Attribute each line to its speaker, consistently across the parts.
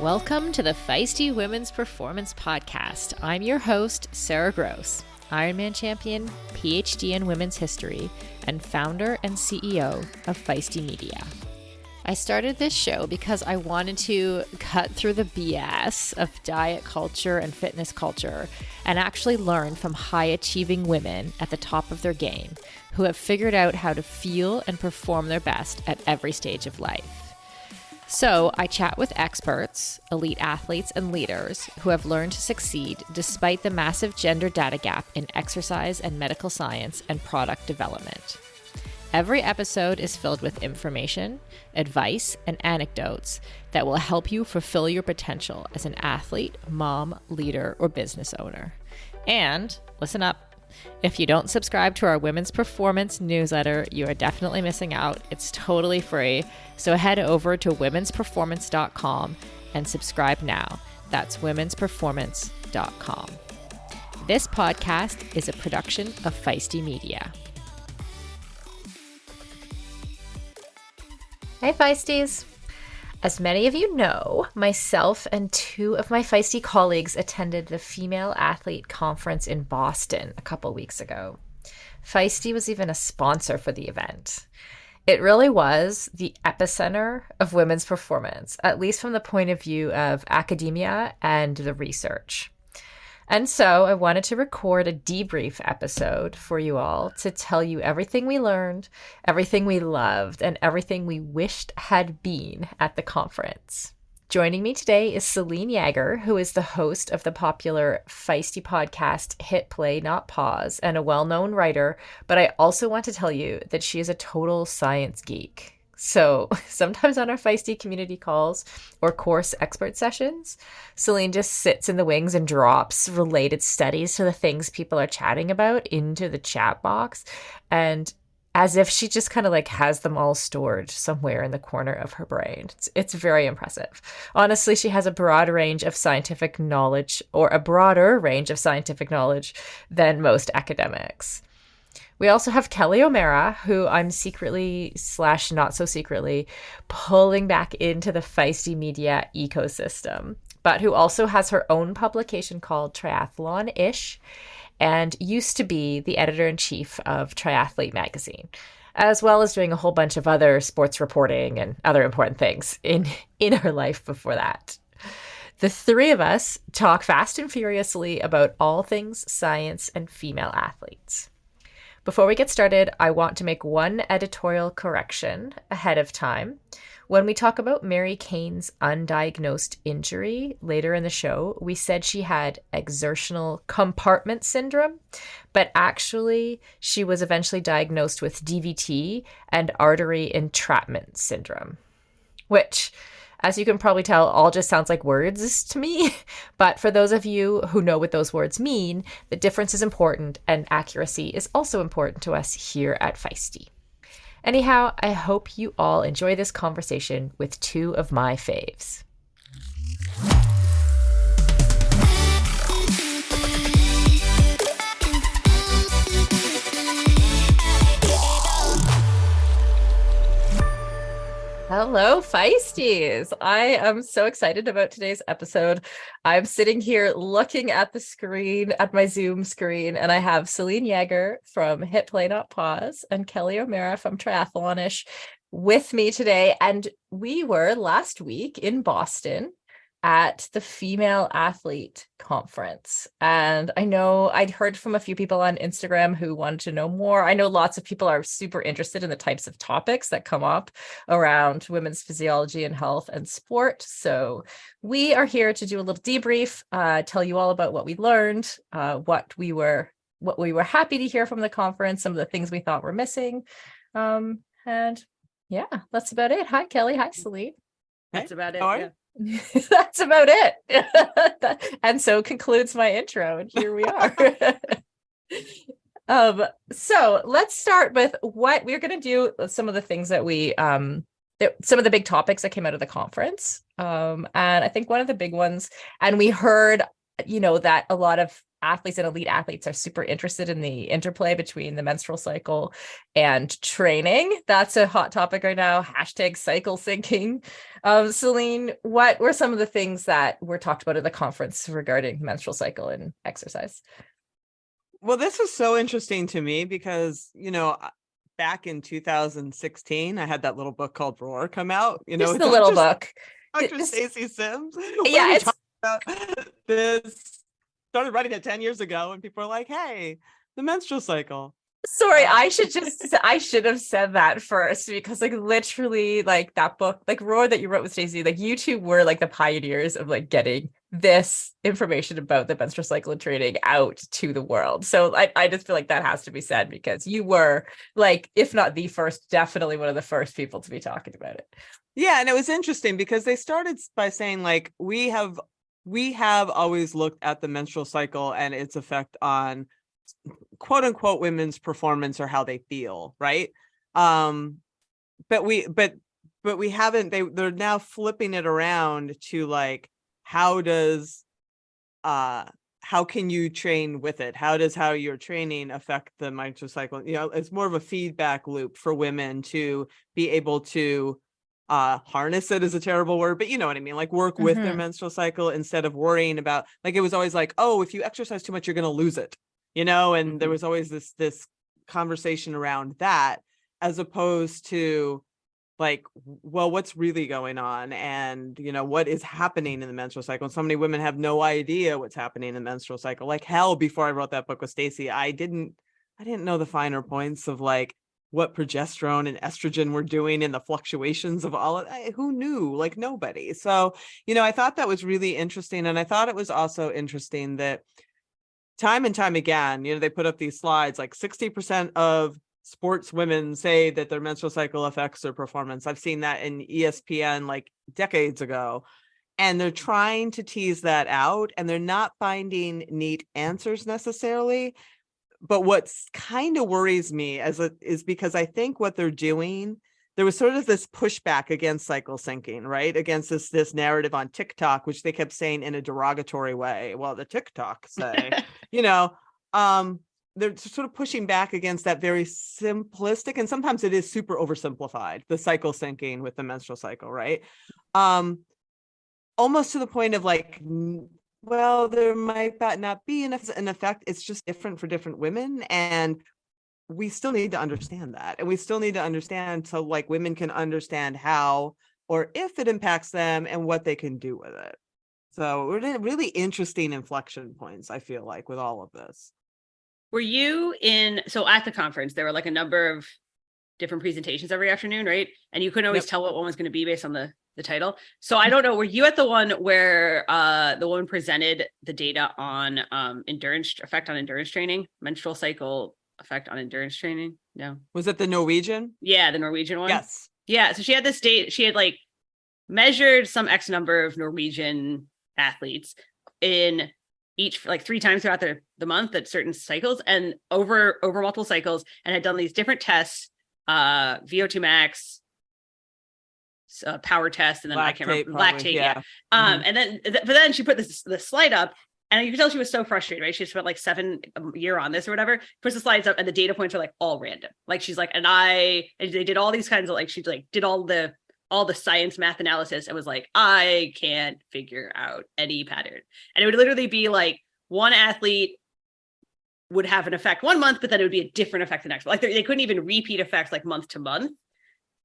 Speaker 1: Welcome to the Feisty Women's Performance Podcast. I'm your host, Sara Gross, Ironman champion, PhD in women's history, and founder and CEO of Feisty Media. I started this show because I wanted to cut through the BS of diet culture and fitness culture and actually learn from high-achieving women at the top of their game who have figured out how to feel and perform their best at every stage of life. So I chat with experts, elite athletes, and leaders who have learned to succeed despite the massive gender data gap in exercise and medical science and product development. Every episode is filled with information, advice, and anecdotes that will help you fulfill your potential as an athlete, mom, leader, or business owner. And listen up. If you don't subscribe to our Women's Performance newsletter, you are definitely missing out. It's totally free. So head over to womensperformance.com and subscribe now. That's womensperformance.com. This podcast is a production of Feisty Media. Hey Feisties! As many of you know, myself and two of my Feisty colleagues attended the Female Athlete Conference in Boston a couple weeks ago. Feisty was even a sponsor for the event. It really was the epicenter of women's performance, at least from the point of view of academia and the research. And so I wanted to record a debrief episode for you all to tell you everything we learned, everything we loved, and everything we wished had been at the conference. Joining me today is Selene Yeager, who is the host of the popular Feisty podcast Hit Play Not Pause and a well-known writer, but I also want to tell you that she is a total science geek. So sometimes on our Feisty community calls or course expert sessions, Selene just sits in the wings and drops related studies to the things people are chatting about into the chat box. And as if she just kind of like has them all stored somewhere in the corner of her brain. It's very impressive. Honestly, she has a broad range of scientific knowledge, or a broader range of scientific knowledge than most academics. We also have Kelly O'Mara, who I'm secretly / not so secretly pulling back into the Feisty Media ecosystem, but who also has her own publication called Triathlon-ish and used to be the editor-in-chief of Triathlete magazine, as well as doing a whole bunch of other sports reporting and other important things in her life before that. The three of us talk fast and furiously about all things science and female athletes. Before we get started, I want to make one editorial correction ahead of time. When we talk about Mary Cain's undiagnosed injury later in the show, we said she had exertional compartment syndrome, but actually she was eventually diagnosed with DVT and artery entrapment syndrome, which, as you can probably tell, all just sounds like words to me. But for those of you who know what those words mean, the difference is important and accuracy is also important to us here at Feisty. Anyhow, I hope you all enjoy this conversation with two of my faves. Hello, Feisties. I am so excited about today's episode. I'm sitting here looking at the screen, at my Zoom screen, and I have Selene Yeager from Hit Play Not Pause and Kelly O'Mara from Triathlon-ish with me today. And we were last week in Boston at the Female Athlete Conference. And I know I'd heard from a few people on Instagram who wanted to know more. I know lots of people are super interested in the types of topics that come up around women's physiology and health and sport. So we are here to do a little debrief, tell you all about what we learned, what we were happy to hear from the conference, some of the things we thought were missing. And yeah, that's about it. Hi, Kelly. Hi, Selene.
Speaker 2: That's about it. Yeah.
Speaker 1: That's about it. And so concludes my intro, and here we are. So let's start with what we're going to do, some of the things that some of the big topics that came out of the conference. And I think one of the big ones, and we heard, that a lot of athletes and elite athletes are super interested in the interplay between the menstrual cycle and training. That's a hot topic right now. Hashtag cycle syncing. Selene, what were some of the things that were talked about at the conference regarding menstrual cycle and exercise?
Speaker 2: Well, this was so interesting to me because, back in 2016, I had that little book called Roar come out,
Speaker 1: Just the little book.
Speaker 2: Dr. Stacey Sims.
Speaker 1: Yeah, it's
Speaker 2: about this. Started writing it 10 years ago, and people are like, hey, the menstrual cycle.
Speaker 1: Sorry, I should have said that first, because like literally like that book, like Roar that you wrote with Stacey, like you two were like the pioneers of like getting this information about the menstrual cycle and training out to the world. So I just feel like that has to be said, because you were like, if not the first, definitely one of the first people to be talking about it.
Speaker 2: Yeah, and it was interesting because they started by saying like we have always looked at the menstrual cycle and its effect on quote unquote women's performance or how they feel, right? But we haven't, they're now flipping it around to like, how can you train with it? How your training affect the menstrual cycle? It's more of a feedback loop for women to be able to harness it, is a terrible word, but you know what I mean, like work with their menstrual cycle instead of worrying about, like, it was always like, oh, if you exercise too much, you're going to lose it, and there was always this conversation around that, as opposed to like, well, what's really going on, and what is happening in the menstrual cycle. And so many women have no idea what's happening in the menstrual cycle. Like hell, before I wrote that book with Stacey, I didn't know the finer points of like what progesterone and estrogen were doing and the fluctuations of all of that. Who knew? Like nobody. So, I thought that was really interesting. And I thought it was also interesting that time and time again, they put up these slides, like 60% of sports women say that their menstrual cycle affects their performance. I've seen that in ESPN like decades ago. And they're trying to tease that out, and they're not finding neat answers necessarily. But what's kind of worries me is because I think what they're doing, there was sort of this pushback against cycle syncing, right? Against this narrative on TikTok, which they kept saying in a derogatory way. Well, the TikTok say, they're sort of pushing back against that very simplistic, and sometimes it is super oversimplified, the cycle syncing with the menstrual cycle, right? Almost to the point of like, well, there might not be an effect. It's just different for different women. And we still need to understand that. And we still need to understand, so like women can understand how or if it impacts them and what they can do with it. So we're at really interesting inflection points, I feel like, with all of this.
Speaker 3: Were you so at the conference, there were like a number of different presentations every afternoon, right? And you couldn't always tell what one was going to be based on the title. So I don't know, were you at the one where the woman presented the data on effect on endurance training, menstrual cycle effect on endurance training? No.
Speaker 2: Was it the Norwegian?
Speaker 3: Yeah, the Norwegian one.
Speaker 2: Yes.
Speaker 3: Yeah, so she had this date, she had like measured some X number of Norwegian athletes in each, like 3 times throughout the month at certain cycles and over multiple cycles, and had done these different tests, VO2 max, power test, and then lactate, I can't remember, lactate, yeah. And then but then she put this slide up, and you could tell she was so frustrated, right? She spent like 7 years on this or whatever, puts the slides up, and the data points are like all random. Like she's like, and they did all these kinds of, like, she like did all the science math analysis and was like, I can't figure out any pattern. And it would literally be like one athlete would have an effect one month, but then it would be a different effect the next. Like they couldn't even repeat effects like month to month.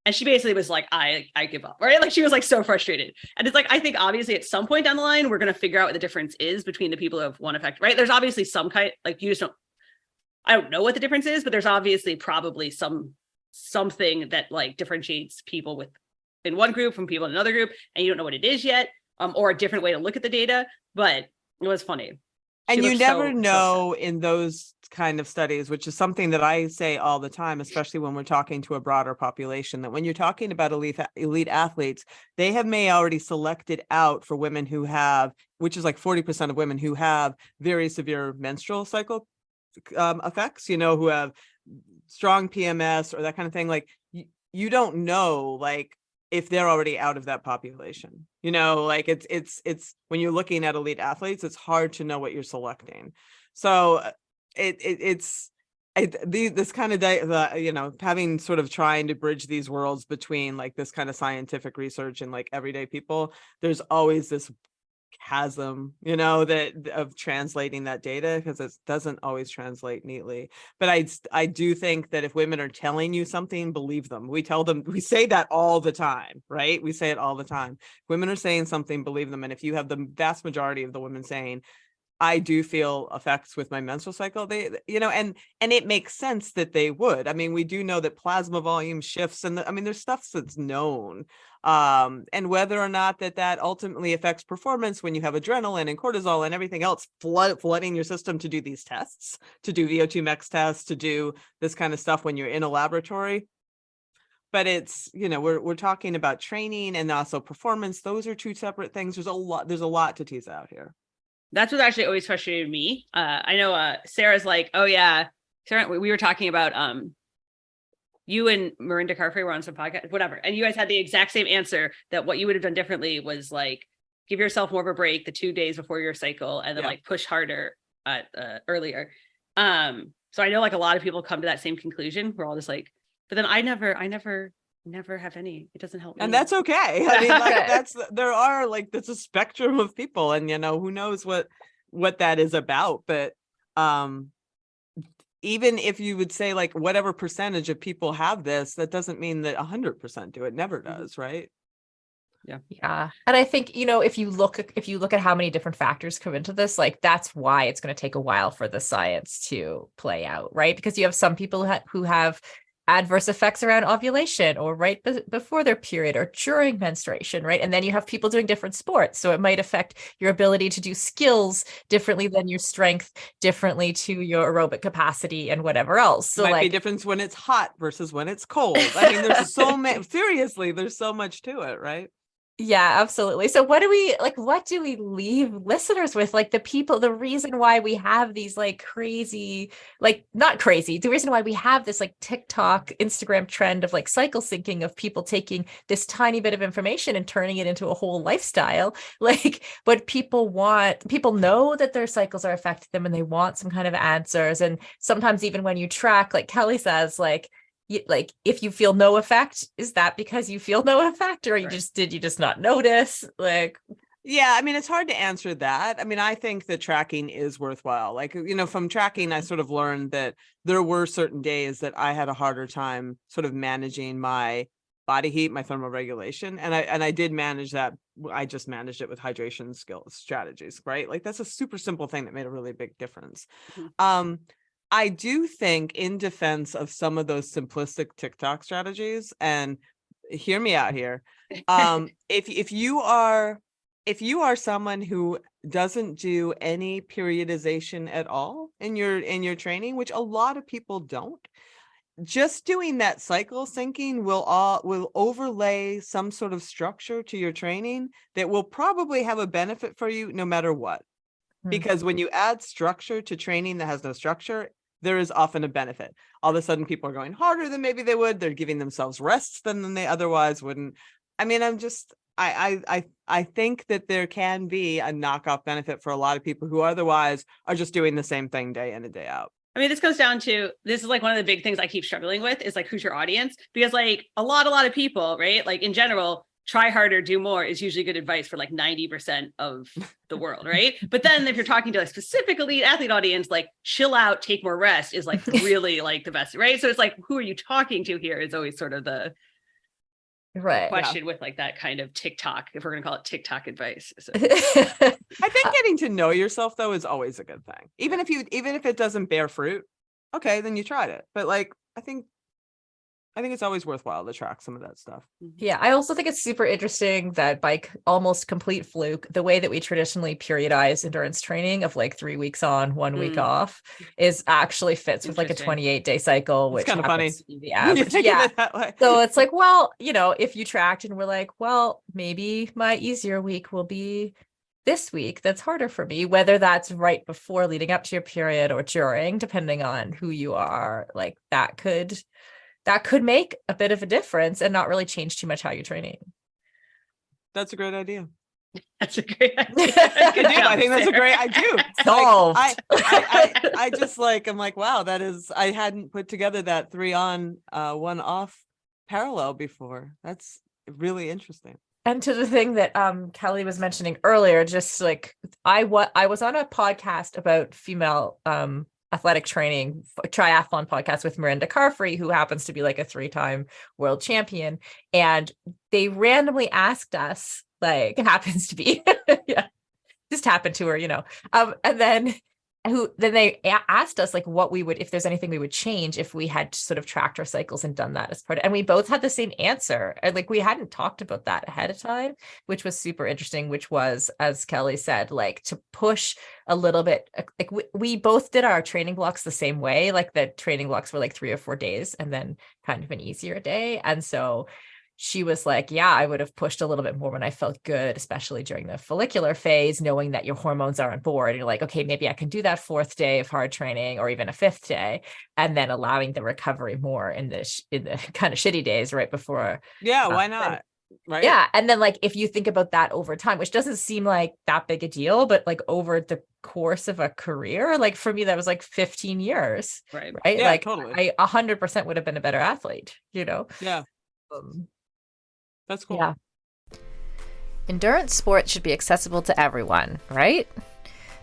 Speaker 3: And she basically was like, I give up, right? Like she was like so frustrated. And it's like, I think obviously at some point down the line, we're going to figure out what the difference is between the people who have one effect, right? There's obviously some kind, like you just don't, I don't know what the difference is, but there's obviously probably something that like differentiates people with in one group from people in another group, and you don't know what it is yet, or a different way to look at the data. But it was funny.
Speaker 2: And you never know in those kind of studies, which is something that I say all the time, especially when we're talking to a broader population, that when you're talking about elite athletes, they may already selected out for women who have, which is like 40% of women who have very severe menstrual cycle effects, who have strong PMS or that kind of thing. Like you don't know, like, if they're already out of that population, like it's when you're looking at elite athletes, it's hard to know what you're selecting. So this kind of having sort of trying to bridge these worlds between like this kind of scientific research and like everyday people, there's always this chasm, that of translating that data, because it doesn't always translate neatly. But I do think that if women are telling you something, believe them. We say that all the time, right? We say it all the time. If women are saying something, believe them. And if you have the vast majority of the women saying, I do feel effects with my menstrual cycle, and it makes sense that they would. I mean, we do know that plasma volume shifts, and there's stuff that's known. And whether or not that ultimately affects performance when you have adrenaline and cortisol and everything else flooding your system to do these tests, to do VO2 max tests, to do this kind of stuff when you're in a laboratory. But it's, we're talking about training and also performance. Those are two separate things. There's a lot to tease out here.
Speaker 3: That's what actually always frustrated me. I know Sarah's like, oh yeah, Sarah, we were talking about you and Miranda Carfrey were on some podcast, whatever, and you guys had the exact same answer, that what you would have done differently was like give yourself more of a break the 2 days before your cycle, and then like push harder earlier. So I know like a lot of people come to that same conclusion. We're all just like, but then I never have any. It doesn't help me.
Speaker 2: And that's okay. I mean, like that's a spectrum of people, and who knows what that is about. But even if you would say like whatever percentage of people have this, that doesn't mean that 100% do. It never does, right?
Speaker 1: Yeah. And I think, if you look at how many different factors come into this, like that's why it's going to take a while for the science to play out, right? Because you have some people who have adverse effects around ovulation, or right before their period, or during menstruation, right? And then you have people doing different sports. So it might affect your ability to do skills differently than your strength, differently to your aerobic capacity and whatever else. So
Speaker 2: it might be different when it's hot versus when it's cold. I mean, there's so many, seriously, there's so much to it, right?
Speaker 1: Yeah, absolutely. So what do we leave listeners with? Like the reason why we have these like crazy, like not crazy, the reason why we have this like TikTok, Instagram trend of like cycle syncing, of people taking this tiny bit of information and turning it into a whole lifestyle. Like what people know that their cycles are affecting them, and they want some kind of answers. And sometimes even when you track, like Kelly says, like if you feel no effect, is that because you feel no effect, or did you just not notice? Like,
Speaker 2: yeah, I mean, it's hard to answer that. I mean, I think that tracking is worthwhile. Like, from tracking, I sort of learned that there were certain days that I had a harder time sort of managing my body heat, my thermal regulation. And I did manage that. I just managed it with hydration strategies, right? Like that's a super simple thing that made a really big difference. Mm-hmm. I do think, in defense of some of those simplistic TikTok strategies, and hear me out here, if you are someone who doesn't do any periodization at all in your training, which a lot of people don't, just doing that cycle syncing will overlay some sort of structure to your training that will probably have a benefit for you no matter what. Because when you add structure to training that has no structure, there is often a benefit. All of a sudden, people are going harder than maybe they would. They're giving themselves rests than they otherwise wouldn't. I mean, I think that there can be a knockoff benefit for a lot of people who otherwise are just doing the same thing day in and day out.
Speaker 3: I mean, this comes down to, this is like one of the big things I keep struggling with, is like, who's your audience? Because like a lot of people, right? Like in general, try harder, do more is usually good advice for like 90% of the world, right? But then if you're talking to a specific elite athlete audience, like chill out, take more rest is like really like the best, right? So it's like, who are you talking to here is always sort of the question with like that kind of TikTok, if we're going to call it TikTok advice. So.
Speaker 2: I think getting to know yourself though is always a good thing. Even if it doesn't bear fruit, okay, then you tried it. But like, I think it's always worthwhile to track some of that stuff.
Speaker 1: Yeah, I also think it's super interesting that by almost complete fluke, the way that we traditionally periodize endurance training of like 3 weeks on, 1 week off is actually fits with like a 28-day cycle, which
Speaker 2: kind of funny.
Speaker 1: The average. Yeah. So it's like, well, if you tracked and we're like, well, maybe my easier week will be this week that's harder for me, whether that's right before leading up to your period or during, depending on who you are, like that could make a bit of a difference and not really change too much how you're training.
Speaker 2: That's a great idea.
Speaker 3: That's a great idea.
Speaker 2: I think that's a great. I do.
Speaker 1: Solved.
Speaker 2: I just like. I'm like, wow. That is. I hadn't put together that 3 on, 1 off parallel before. That's really interesting.
Speaker 1: And to the thing that Kelly was mentioning earlier, just like I was on a podcast about female athletic training, triathlon podcast with Miranda Carfrey, who happens to be like a 3-time world champion, and they randomly asked us, like, happens to be, yeah, just happened to her, and then they asked us like what we would, if there's anything we would change if we had sort of tracked our cycles and done that as part of, and we both had the same answer. And like, we hadn't talked about that ahead of time, which was super interesting, which was, as Kelly said, like to push a little bit, like we both did our training blocks the same way. Like the training blocks were like 3 or 4 days and then kind of an easier day. And so she was like, yeah, I would have pushed a little bit more when I felt good, especially during the follicular phase, knowing that your hormones are on board. And you're like, okay, maybe I can do that 4th day of hard training or even a 5th day, and then allowing the recovery more in the kind of shitty days right before.
Speaker 2: Yeah, why not? Right.
Speaker 1: Yeah. And then like, if you think about that over time, which doesn't seem like that big a deal, but like over the course of a career, like for me, that was like 15 years.
Speaker 3: Right.
Speaker 1: Yeah, like
Speaker 2: totally.
Speaker 1: I 100% would have been a better athlete,
Speaker 2: Yeah. That's cool.
Speaker 1: Yeah. Endurance sports should be accessible to everyone, right?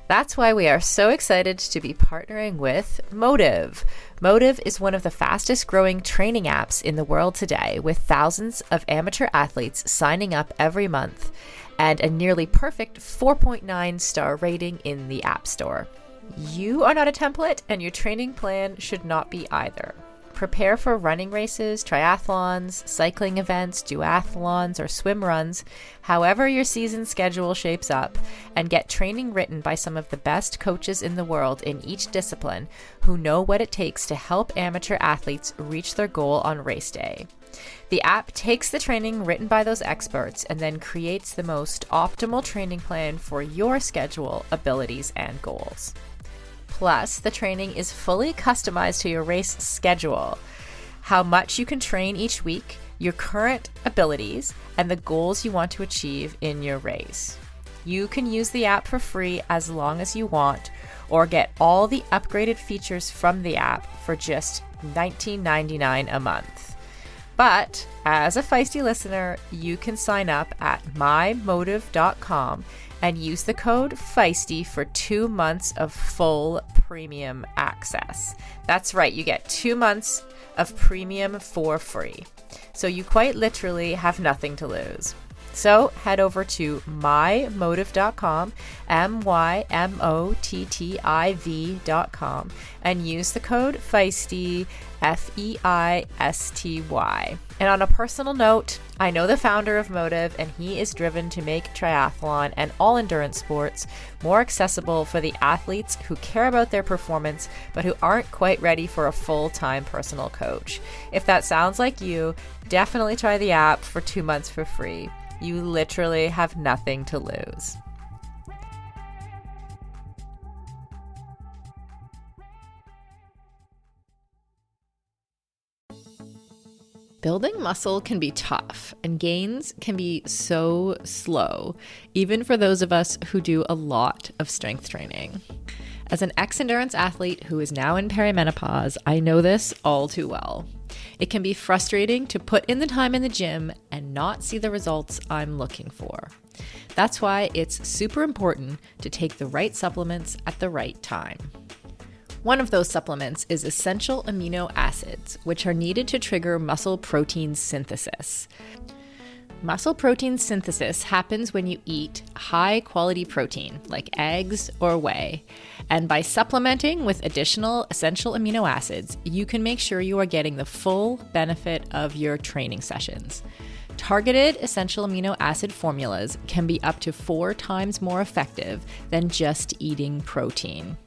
Speaker 1: That's why we are so excited to be partnering with Motive. Motive is one of the fastest growing training apps in the world today, with thousands of amateur athletes signing up every month and a nearly perfect 4.9 star rating in the App Store. You are not a template, and your training plan should not be either. Prepare for running races, triathlons, cycling events, duathlons, or swim runs, however your season schedule shapes up, and get training written by some of the best coaches in the world in each discipline who know what it takes to help amateur athletes reach their goal on race day. The app takes the training written by those experts and then creates the most optimal training plan for your schedule, abilities, and goals. Plus, the training is fully customized to your race schedule, how much you can train each week, your current abilities, and the goals you want to achieve in your race. You can use the app for free as long as you want, or get all the upgraded features from the app for just $19.99 a month. But as a Feisty listener, you can sign up at mymotive.com and use the code Feisty for 2 months of full premium access. That's right, you get 2 months of premium for free. So you quite literally have nothing to lose. So head over to mymotive.com, mymotiv.com, and use the code Feisty, Feisty. And on a personal note, I know the founder of Motive, and he is driven to make triathlon and all endurance sports more accessible for the athletes who care about their performance, but who aren't quite ready for a full-time personal coach. If that sounds like you, definitely try the app for 2 months for free. You literally have nothing to lose. Building muscle can be tough, and gains can be so slow, even for those of us who do a lot of strength training. As an ex-endurance athlete who is now in perimenopause, I know this all too well. It can be frustrating to put in the time in the gym and not see the results I'm looking for. That's why it's super important to take the right supplements at the right time. One of those supplements is essential amino acids, which are needed to trigger muscle protein synthesis. Muscle protein synthesis happens when you eat high-quality protein, like eggs or whey. And by supplementing with additional essential amino acids, you can make sure you are getting the full benefit of your training sessions. Targeted essential amino acid formulas can be up to 4 times more effective than just eating protein.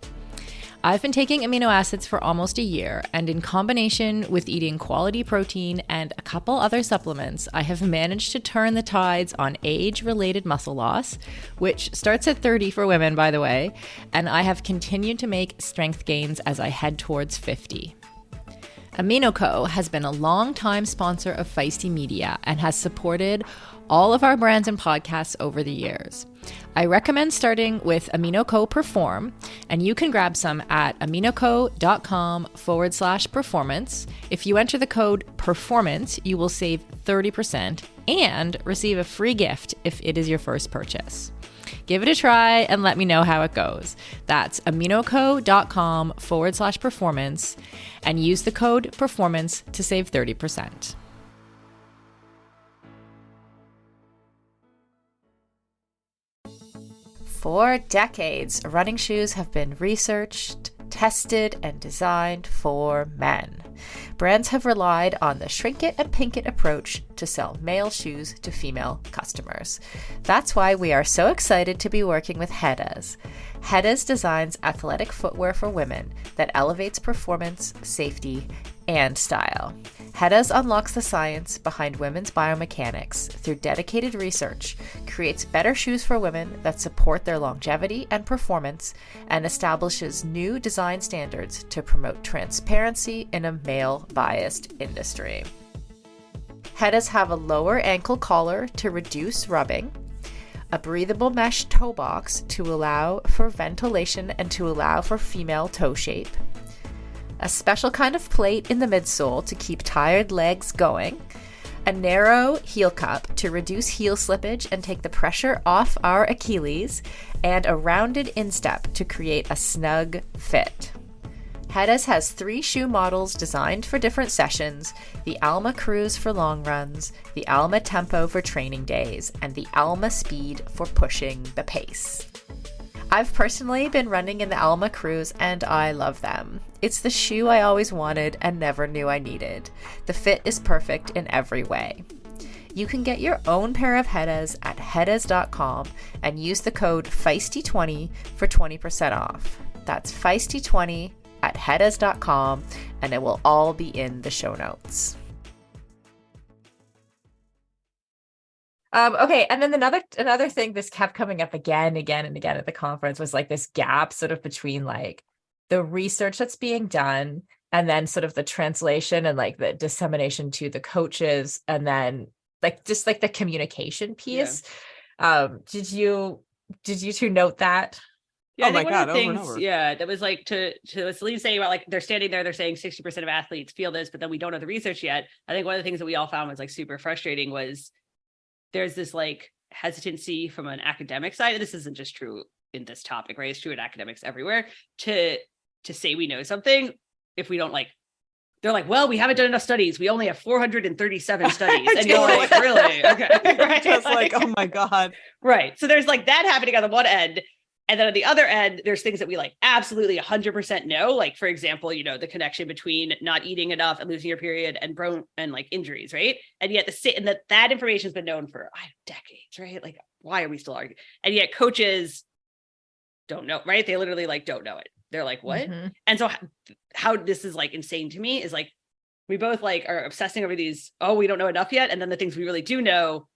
Speaker 1: I've been taking amino acids for almost a year, and in combination with eating quality protein and a couple other supplements, I have managed to turn the tides on age-related muscle loss, which starts at 30 for women, by the way, and I have continued to make strength gains as I head towards 50. AminoCo has been a long-time sponsor of Feisty Media and has supported all of our brands and podcasts over the years. I recommend starting with AminoCo Perform, and you can grab some at aminoco.com/performance. If you enter the code PERFORMANCE, you will save 30% and receive a free gift if it is your first purchase. Give it a try and let me know how it goes. That's aminoco.com/performance and use the code PERFORMANCE to save 30%. For decades, running shoes have been researched, tested, and designed for men. Brands have relied on the shrink it and pink it approach to sell male shoes to female customers. That's why we are so excited to be working with REDS. REDS designs athletic footwear for women that elevates performance, safety, and style. REDS unlocks the science behind women's biomechanics through dedicated research, creates better shoes for women that support their longevity and performance, and establishes new design standards to promote transparency in a male-biased industry. REDS have a lower ankle collar to reduce rubbing, a breathable mesh toe box to allow for ventilation and to allow for female toe shape, a special kind of plate in the midsole to keep tired legs going, a narrow heel cup to reduce heel slippage and take the pressure off our Achilles, and a rounded instep to create a snug fit. REDS has 3 shoe models designed for different sessions: the Alma Cruise for long runs, the Alma Tempo for training days, and the Alma Speed for pushing the pace. I've personally been running in the Alma Cruise and I love them. It's the shoe I always wanted and never knew I needed. The fit is perfect in every way. You can get your own pair of REDS at reds.com and use the code Feisty20 for 20% off. That's Feisty20 at reds.com, and it will all be in the show notes. Okay, and then another thing this kept coming up again and again at the conference was like this gap sort of between like the research that's being done and then sort of the translation and like the dissemination to the coaches, and then like just like the communication piece. Yeah. Did you two note that?
Speaker 3: Yeah, I think one of the things, that was like to Selene saying about like they're standing there, they're saying 60% of athletes feel this, but then we don't have the research yet. I think one of the things that we all found was like super frustrating was there's this like hesitancy from an academic side, and this isn't just true in this topic, right? It's true in academics everywhere, to say we know something if we don't like. They're like, well, we haven't done enough studies. We only have 437 studies. And you're like, really? Okay. Right?
Speaker 2: Just like, oh my God.
Speaker 3: Right. So there's like that happening on the one end. And then on the other end, there's things that we like absolutely 100% know. Like, for example, the connection between not eating enough and losing your period and like injuries, right? And yet that information has been known for decades, right? Like, why are we still arguing? And yet coaches don't know, right? They literally like don't know it. They're like, what? Mm-hmm. And so how this is like insane to me is like, we both like are obsessing over these, we don't know enough yet. And then the things we really do know,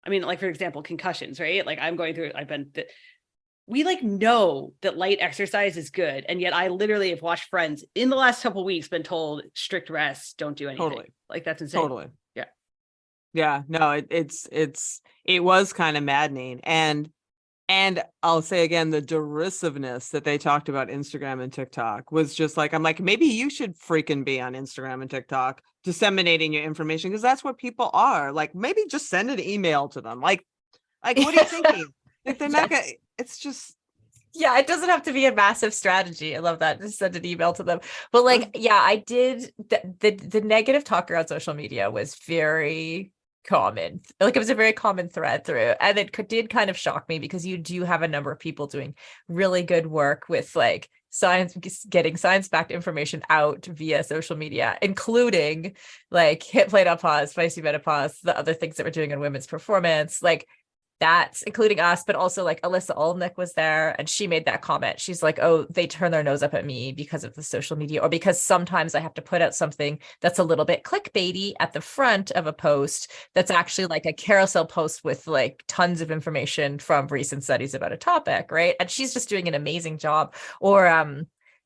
Speaker 3: I mean, like, for example, concussions, right? Like we like know that light exercise is good. And yet I literally have watched friends in the last couple of weeks been told strict rest, don't do anything. Totally. Like that's insane.
Speaker 2: Totally. Yeah. Yeah. No, it was kind of maddening. And I'll say again, the derisiveness that they talked about Instagram and TikTok was just like, I'm like, maybe you should freaking be on Instagram and TikTok disseminating your information, because that's what people are. Like, maybe just send an email to them. Like what are you thinking? Like they're not gonna, it's just.
Speaker 1: Yeah, it doesn't have to be a massive strategy. I love that. Just send an email to them. But like, yeah, I did. The negative talk around social media was very common. Like it was a very common thread through, and it did kind of shock me because you do have a number of people doing really good work with like getting science-backed information out via social media, including like Hit Play Pause, Feisty Menopause, the other things that we're doing in women's performance, like that's including us, but also like Alyssa Olnick was there and she made that comment. She's like, oh, they turn their nose up at me because of the social media, or because sometimes I have to put out something that's a little bit clickbaity at the front of a post that's actually like a carousel post with like tons of information from recent studies about a topic, right? And she's just doing an amazing job. Or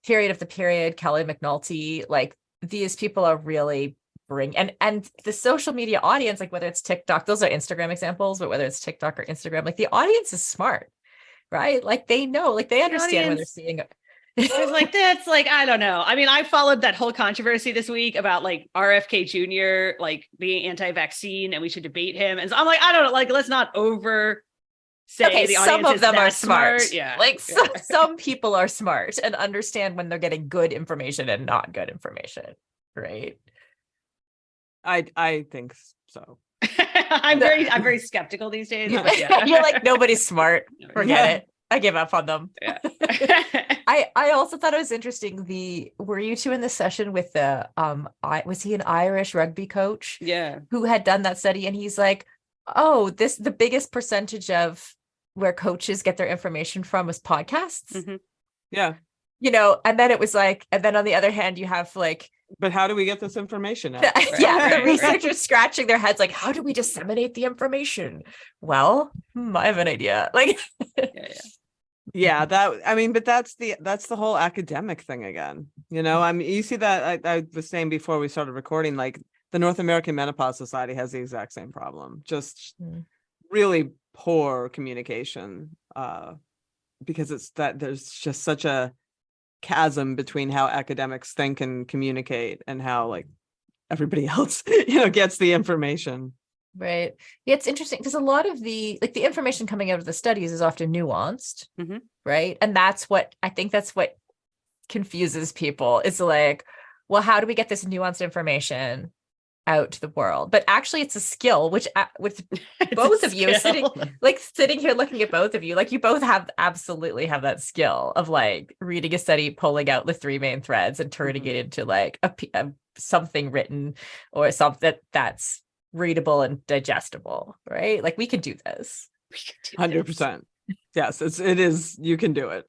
Speaker 1: Period of the Period, Kelly McNulty, like these people are really bring, and the social media audience, like whether it's TikTok, those are Instagram examples, but whether it's TikTok or Instagram, like the audience is smart, right? Like they know, like they understand when they're seeing it.
Speaker 3: I was like, that's like, I don't know. I mean, I followed that whole controversy this week about like RFK Jr. like being anti-vaccine and we should debate him. And so I'm like, I don't know, like, let's not over say the
Speaker 1: some
Speaker 3: audience
Speaker 1: of them are
Speaker 3: smart.
Speaker 1: Yeah. Like some people are smart and understand when they're getting good information and not good information. Right.
Speaker 2: I think so.
Speaker 3: I'm very skeptical these days.
Speaker 1: Yeah. You're like, nobody's smart. Forget it. I give up on them.
Speaker 3: Yeah.
Speaker 1: I also thought it was interesting. Were you two in the session with the was he an Irish rugby coach?
Speaker 3: Yeah.
Speaker 1: Who had done that study, and he's like, oh, the biggest percentage of where coaches get their information from was podcasts.
Speaker 3: Mm-hmm.
Speaker 2: Yeah.
Speaker 1: You know, and then it was like, and then on the other hand, you have like,
Speaker 2: but how do we get this information out?
Speaker 1: The researchers scratching their heads like, how do we disseminate the information? Well, I have an idea. Like,
Speaker 2: yeah, but that's the whole academic thing again. You know, I mean, you see that I was saying before we started recording, like the North American Menopause Society has the exact same problem, just really poor communication, because it's that there's just such a chasm between how academics think and communicate and how like everybody else, gets the information.
Speaker 1: Right. Yeah, it's interesting because a lot of the information coming out of the studies is often nuanced, right? And that's what confuses people. It's like, well, how do we get this nuanced information out to the world? But actually it's a skill, which with both of you sitting here looking at both of you, like you both absolutely have that skill of like reading a study, pulling out the three main threads and turning it into like a something written or something that's readable and digestible, right? Like we could do this.
Speaker 2: 100%. Yes, it is. You can do it.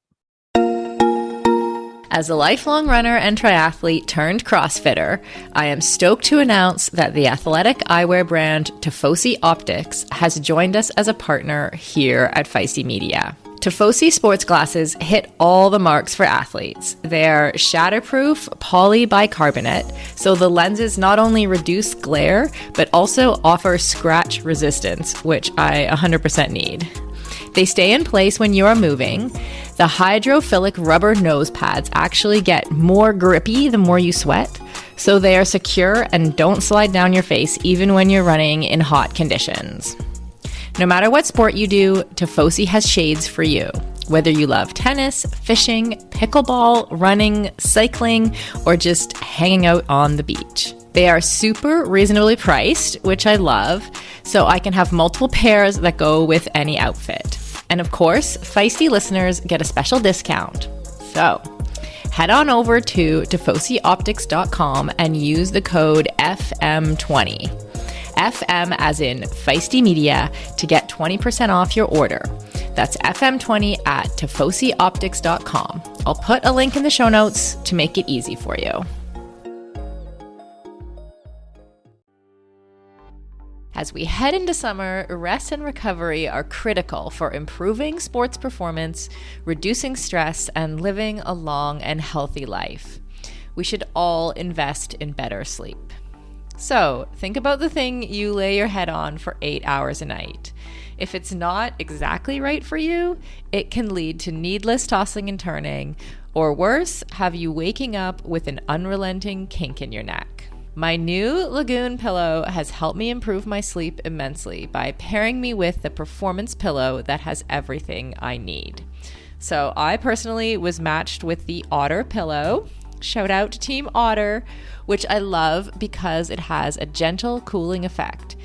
Speaker 1: As a lifelong runner and triathlete turned CrossFitter, I am stoked to announce that the athletic eyewear brand Tifosi Optics has joined us as a partner here at Feisty Media. Tifosi sports glasses hit all the marks for athletes. They're shatterproof polybicarbonate, so the lenses not only reduce glare, but also offer scratch resistance, which I 100% need. They stay in place when you are moving. The hydrophilic rubber nose pads actually get more grippy the more you sweat, so they are secure and don't slide down your face even when you're running in hot conditions. No matter what sport you do, Tifosi has shades for you. Whether you love tennis, fishing, pickleball, running, cycling, or just hanging out on the beach. They are super reasonably priced, which I love, so I can have multiple pairs that go with any outfit. And of course, Feisty listeners get a special discount. So head on over to tifosioptics.com and use the code FM20. FM as in Feisty Media to get 20% off your order. That's FM20 at tifosioptics.com. I'll put a link in the show notes to make it easy for you. As we head into summer, rest and recovery are critical for improving sports performance, reducing stress, and living a long and healthy life. We should all invest in better sleep. So, think about the thing you lay your head on for 8 hours a night. If it's not exactly right for you, it can lead to needless tossing and turning, or worse, have you waking up with an unrelenting kink in your neck. My new Lagoon pillow has helped me improve my sleep immensely by pairing me with the performance pillow that has everything I need. So I personally was matched with the Otter pillow. Shout out to Team Otter, which I love because it has a gentle cooling effect.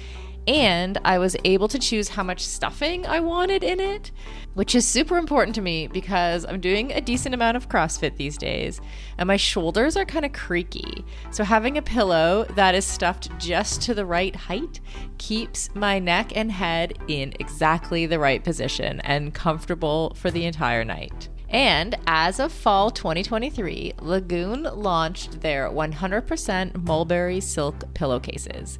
Speaker 1: And I was able to choose how much stuffing I wanted in it, which is super important to me because I'm doing a decent amount of CrossFit these days and my shoulders are kind of creaky. So having a pillow that is stuffed just to the right height keeps my neck and head in exactly the right position and comfortable for the entire night. And as of fall 2023, Lagoon launched their 100% mulberry silk pillowcases.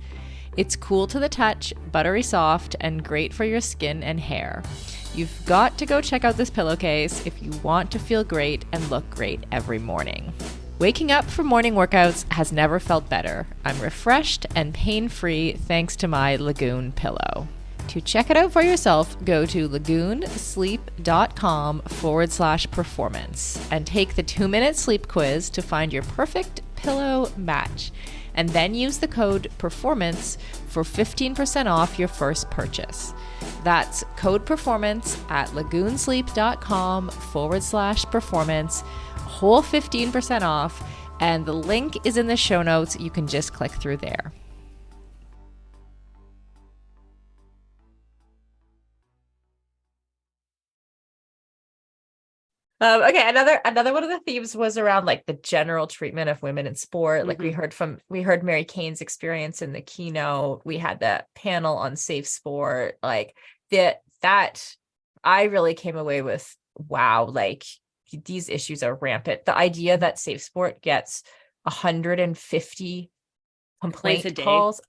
Speaker 1: It's cool to the touch, buttery soft, and great for your skin and hair. You've got to go check out this pillowcase if you want to feel great and look great every morning. Waking up for morning workouts has never felt better. I'm refreshed and pain-free thanks to my Lagoon pillow. To check it out for yourself, go to lagoonsleep.com/performance and take the 2-minute sleep quiz to find your perfect pillow match. And then use the code PERFORMANCE for 15% off your first purchase. That's code PERFORMANCE at lagoonsleep.com/performance, whole 15% off, and the link is in the show notes. You can just click through there. Okay, another one of the themes was around like the general treatment of women in sport. Like we heard Mary Kane's experience in the keynote. We had the panel on safe sport. Like that I really came away with, wow, like these issues are rampant. The idea that safe sport gets 150 complaint calls.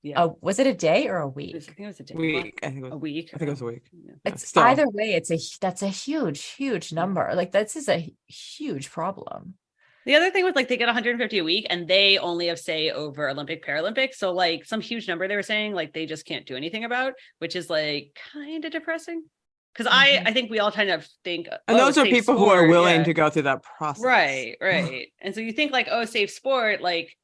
Speaker 1: Was it a day or a week?
Speaker 3: I think it was a day.
Speaker 2: Week. I think it was
Speaker 3: a week.
Speaker 2: I think it was a week.
Speaker 1: It's either way. That's a huge number. Like this is a huge problem.
Speaker 3: The other thing was like they get 150 a week and they only have say over Olympic, Paralympic. So like some huge number they were saying like they just can't do anything about, which is like kind of depressing. Because I think we all kind of think,
Speaker 2: and those are people who are willing to go through that process.
Speaker 3: Right. And so you think like, oh, safe sport, like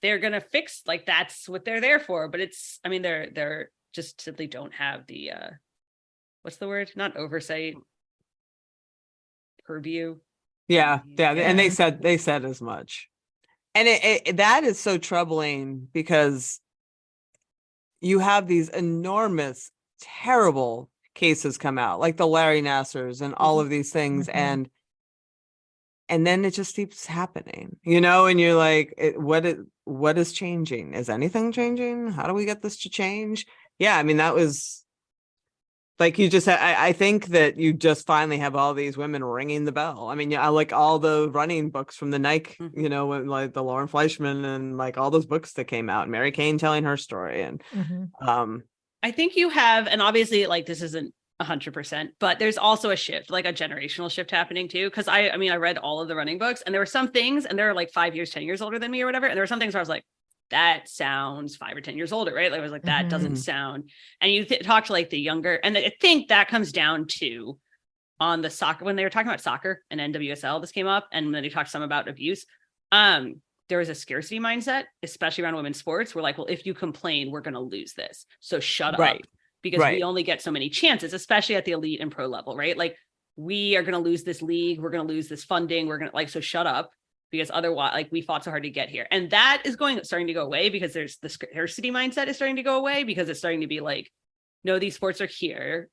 Speaker 3: they're gonna fix, like that's what they're there for. But it's, I mean, they're just simply don't have the what's the word? Not oversight, purview.
Speaker 2: Yeah. And they said as much. And that is so troubling because you have these enormous, terrible cases come out, like the Larry Nassars and all of these things, and then it just keeps happening, and you're like, what is changing? Is anything changing? How do we get this to change? Yeah, I mean, that was like you just said. I think that you just finally have all these women ringing the bell. I mean, I like all the running books from the Nike, when, like the Lauren Fleischman and like all those books that came out, Mary Kane telling her story, and
Speaker 3: I think you have, and obviously like this isn't 100%, but there's also a shift, like a generational shift happening too. Cause I read all of the running books and there were some things, and they're like 5 years, 10 years older than me or whatever. And there were some things where I was like, that sounds 5 or 10 years older, right? Like I was like, that doesn't sound, and you talk to like the younger, and I think that comes down to on the soccer, when they were talking about soccer and NWSL, this came up, and then they talked some about abuse. There is a scarcity mindset, especially around women's sports. We're like, well, if you complain, we're going to lose this. So shut up, because we only get so many chances, especially at the elite and pro level, right? Like we are going to lose this league. We're going to lose this funding. We're going to so shut up, because otherwise, like we fought so hard to get here. And that is starting to go away, because there's the scarcity mindset is starting to go away, because it's starting to be like, no, these sports are here.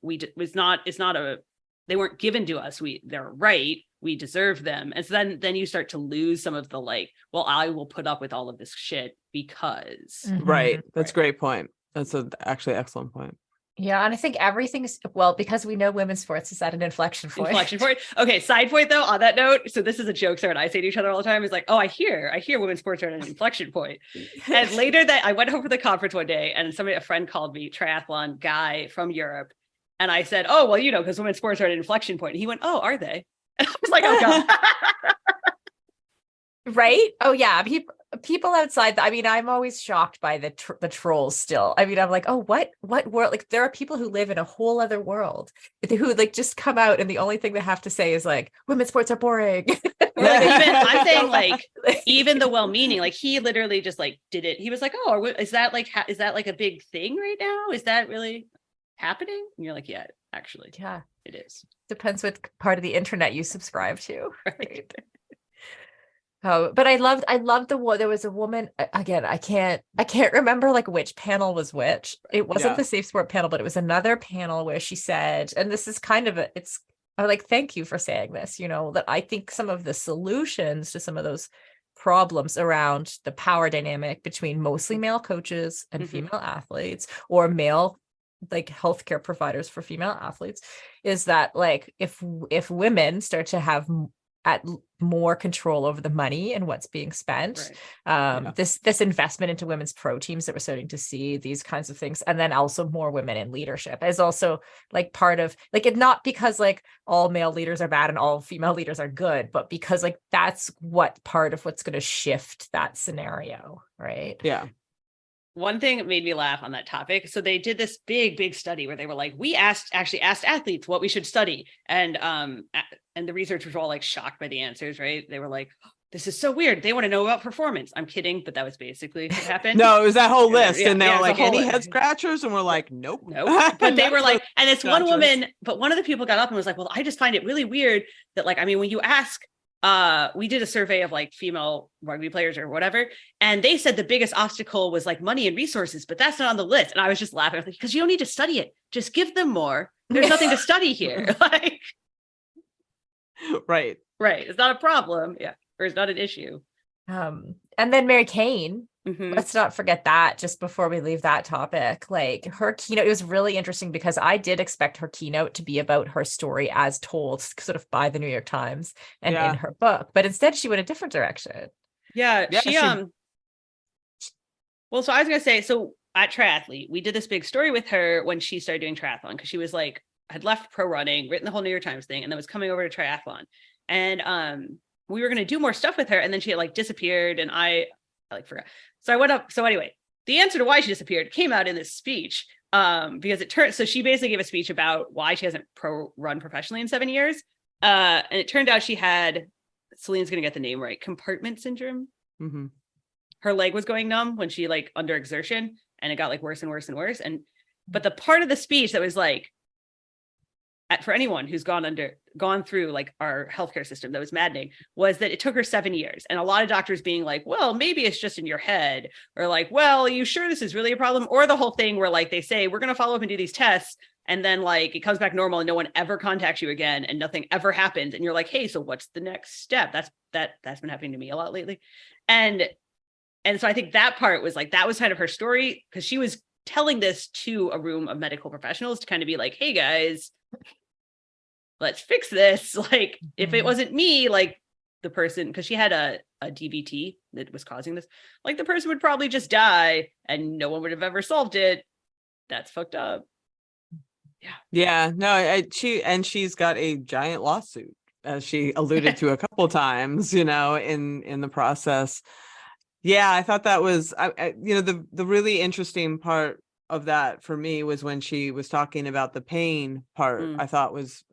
Speaker 3: They weren't given to us. They're right. We deserve them. And so then you start to lose some of the like, well, I will put up with all of this shit because.
Speaker 2: Right. That's a great point. That's actually excellent point.
Speaker 1: Yeah. And I think everything's, because we know women's sports is at an inflection point.
Speaker 3: Okay. Side point though, on that note. So this is a joke Sarah and I say to each other all the time. Is like, oh, I hear women's sports are at an inflection point. And later that I went home for the conference one day, and a friend called me, triathlon guy from Europe. And I said, oh, well, because women's sports are at an inflection point. And he went, oh, are they? And I was like, oh God.
Speaker 1: Right? Oh yeah. People outside. I mean, I'm always shocked by the trolls still. I mean, I'm like, oh, what world? Like there are people who live in a whole other world who like just come out, and the only thing they have to say is like, women's sports are boring.
Speaker 3: Or like, I'm saying like, even the well-meaning, like he literally just like did it. He was like, oh, is that like a big thing right now? Is that really happening? And you're like, yeah, actually.
Speaker 1: Yeah,
Speaker 3: it is.
Speaker 1: Depends what part of the internet you subscribe to. Right. Oh, but I loved there was a woman, again, I can't remember like which panel was which. It wasn't the safe sport panel, but it was another panel where she said, and this is kind of I'm like, thank you for saying this, that I think some of the solutions to some of those problems around the power dynamic between mostly male coaches and female athletes, or male like healthcare providers for female athletes, is that like if women start to have more control over the money and what's being spent. This investment into women's pro teams that we're starting to see, these kinds of things, and then also more women in leadership is also like part of like it, not because like all male leaders are bad and all female leaders are good, but because like that's what part of what's going to shift that scenario, right?
Speaker 2: Yeah.
Speaker 3: One thing that made me laugh on that topic. So they did this big study where they were like, we actually asked athletes what we should study. And the researchers were all like shocked by the answers, right? They were like, oh, this is so weird. They want to know about performance. I'm kidding, but that was basically what happened.
Speaker 2: No, it was that whole list. And they were like, any
Speaker 3: list.
Speaker 2: head scratchers? And we're like, nope.
Speaker 3: But they were like, and it's one woman, but one of the people got up and was like, well, I just find it really weird that like, I mean, when you ask, we did a survey of like female rugby players or whatever, and they said the biggest obstacle was like money and resources, but that's not on the list. And I was just laughing because you don't need to study it. Just give them more. There's nothing to study here. Like,
Speaker 2: right.
Speaker 3: It's not a problem. Yeah. Or it's not an issue.
Speaker 1: And then Mary Kane, let's not forget that just before we leave that topic, like her keynote, it was really interesting because I did expect her keynote to be about her story as told sort of by the New York Times and in her book, but instead she went a different direction.
Speaker 3: Well, so I was going to say, so at Triathlete, we did this big story with her when she started doing triathlon, because she was like, had left pro running, written the whole New York Times thing, and then was coming over to triathlon. And we were going to do more stuff with her, and then she had like disappeared, and I like forgot. So I went up. So anyway, the answer to why she disappeared came out in this speech, because it turned. So she basically gave a speech about why she hasn't run professionally in 7 years, and it turned out she had, Celine's going to get the name right, compartment syndrome.
Speaker 2: Mm-hmm.
Speaker 3: Her leg was going numb when she like under exertion, and it got like worse and worse and worse. But the part of the speech that was like, for anyone who's gone through like our healthcare system, that was maddening, was that it took her 7 years. And a lot of doctors being like, well, maybe it's just in your head, or like, well, are you sure this is really a problem? Or the whole thing where like they say, we're going to follow up and do these tests, and then like it comes back normal and no one ever contacts you again and nothing ever happens. And you're like, hey, so what's the next step? That's been happening to me a lot lately. And so I think that part was like, that was kind of her story, because she was telling this to a room of medical professionals to kind of be like, hey guys, let's fix this. Like, if it wasn't me, like the person, because she had a DVT that was causing this, like the person would probably just die and no one would have ever solved it. That's fucked up.
Speaker 2: Yeah. No, she's got a giant lawsuit, as she alluded to a couple times, in the process. Yeah, I thought that was, the really interesting part of that for me was when she was talking about the pain part. I thought was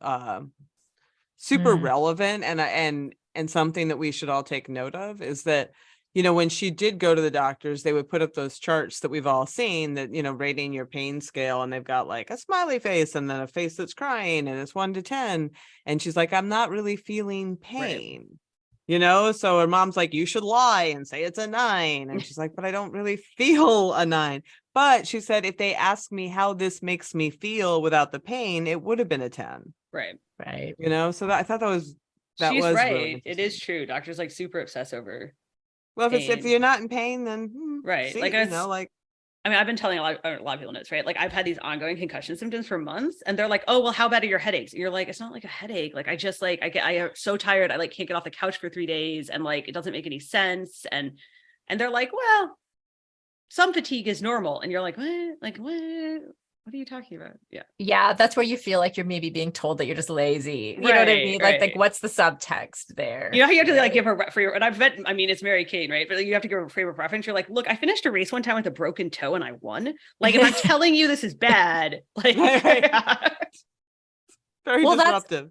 Speaker 2: super relevant, and something that we should all take note of is that, when she did go to the doctors, they would put up those charts that we've all seen that, rating your pain scale, and they've got like a smiley face and then a face that's crying, and it's 1 to 10. And she's like, I'm not really feeling pain. Right. So her mom's like, you should lie and say it's a 9. And she's like, but I don't really feel a 9. But she said, if they ask me how this makes me feel without the pain, it would have been a 10.
Speaker 3: Right.
Speaker 2: So I thought she's
Speaker 3: was right.
Speaker 2: Really,
Speaker 3: it is true. Doctors like super obsess over.
Speaker 2: Well, if you're not in pain, then
Speaker 3: right.
Speaker 2: See,
Speaker 3: like, I mean, I've been telling a lot of people this, right? Like, I've had these ongoing concussion symptoms for months, and they're like, oh, well, how bad are your headaches? And you're like, it's not like a headache. Like, I just like, I am so tired. I like can't get off the couch for 3 days, and like, it doesn't make any sense. And they're like, well, some fatigue is normal. And you're like, what? Like, what are you talking about?
Speaker 1: Yeah. That's where you feel like you're maybe being told that you're just lazy. You know what I mean? Like what's the subtext there?
Speaker 3: You have to like give her for your, and it's Mary Kane, right? But you have to give her a frame of reference. You're like, look, I finished a race one time with a broken toe and I won. Like, if I'm telling you this is bad, like
Speaker 2: very disruptive.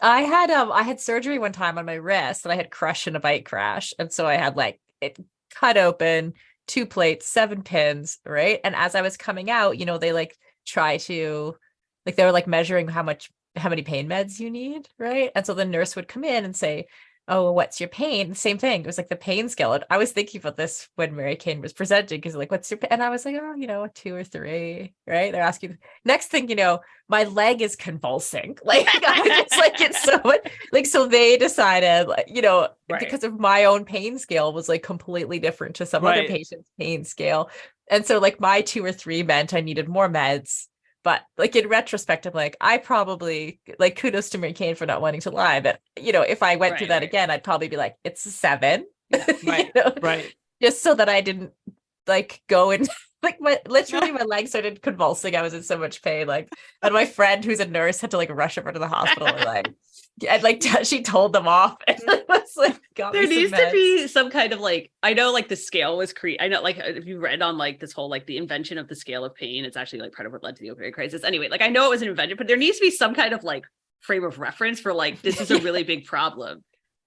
Speaker 1: I had surgery one time on my wrist, and I had crushed in a bike crash. And so I had like it cut open, 2 plates, 7 pins, right? And as I was coming out, they like try to, like, they were like measuring how many pain meds you need, right? And so the nurse would come in and say, oh, what's your pain? Same thing. It was like the pain scale. And I was thinking about this when Mary Kane was presenting, because like, what's your pain? And I was like, oh, 2 or 3, right? They're asking. Next thing my leg is convulsing. Like, it's like, it's so like, so they decided, like,
Speaker 3: right.
Speaker 1: because of my own pain scale was like completely different to some other patient's pain scale. And so like my 2 or 3 meant I needed more meds, But like in retrospect, I'm like, I probably like kudos to Mary Kane for not wanting to lie. But if I went through that again, I'd probably be like, it's a 7.
Speaker 2: Right. Right.
Speaker 1: Just so that I didn't like go and like my legs started convulsing. I was in so much pain. Like, and my friend who's a nurse had to like rush over to the hospital and she told them off. And it was like,
Speaker 3: there needs to be some kind of like, I know like the scale was I know like if you read on like this whole like the invention of the scale of pain, it's actually like part of what led to the opioid crisis. Anyway, like I know it was an invention, but there needs to be some kind of like frame of reference for like this is a really big problem.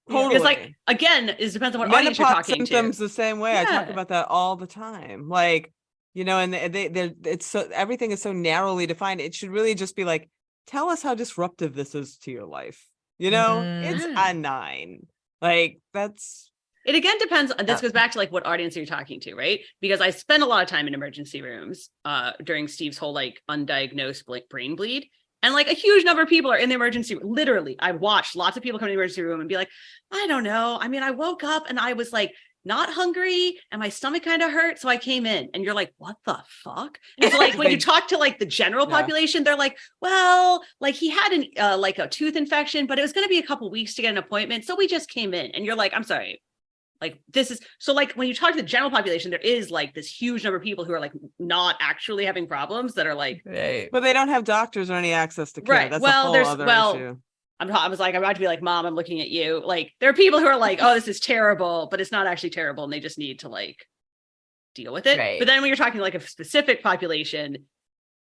Speaker 2: Totally.
Speaker 3: Because like again, it depends on what audience you're talking
Speaker 2: symptoms
Speaker 3: to.
Speaker 2: The same way. I talk about that all the time. Like, and it's so everything is so narrowly defined. It should really just be like, tell us how disruptive this is to your life. It's a 9. Like that's.
Speaker 3: It again depends. This goes back to like what audience you're talking to, right? Because I spent a lot of time in emergency rooms during Steve's whole like undiagnosed brain bleed. And like a huge number of people are in the emergency room. Literally, I watched lots of people come to the emergency room and be like, I don't know. I mean, I woke up and I was like not hungry and my stomach kind of hurt. So I came in and you're like, what the fuck? And so like when you talk to like the general population, they're like, well, like he had like a tooth infection, but it was going to be a couple weeks to get an appointment. So we just came in and you're like, I'm sorry. Like this is so like when you talk to the general population, there is like this huge number of people who are like not actually having problems that are like,
Speaker 2: but they don't have doctors or any access to care.
Speaker 3: Right.
Speaker 2: That's a whole other issue.
Speaker 3: I was like, I'm about to be like, Mom, I'm looking at you. Like there are people who are like, oh, this is terrible, but it's not actually terrible. And they just need to like deal with it. Right. But then when you're talking like a specific population,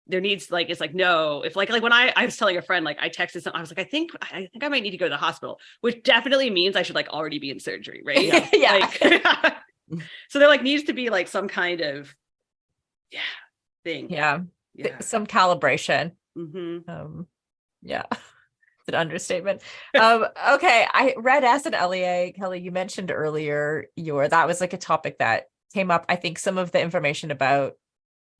Speaker 3: there needs like, it's like, no, if like when I was telling a friend, like I texted some, I was like, I think I might need to go to the hospital, which definitely means I should like already be in surgery. Right.
Speaker 1: Yeah. Yeah.
Speaker 3: Like, so there like needs to be like some kind of thing.
Speaker 1: Yeah. Some calibration.
Speaker 3: Mm-hmm.
Speaker 1: Yeah. It's an understatement. Okay. REDS and LEA, Kelly, you mentioned earlier that was like a topic that came up. I think some of the information about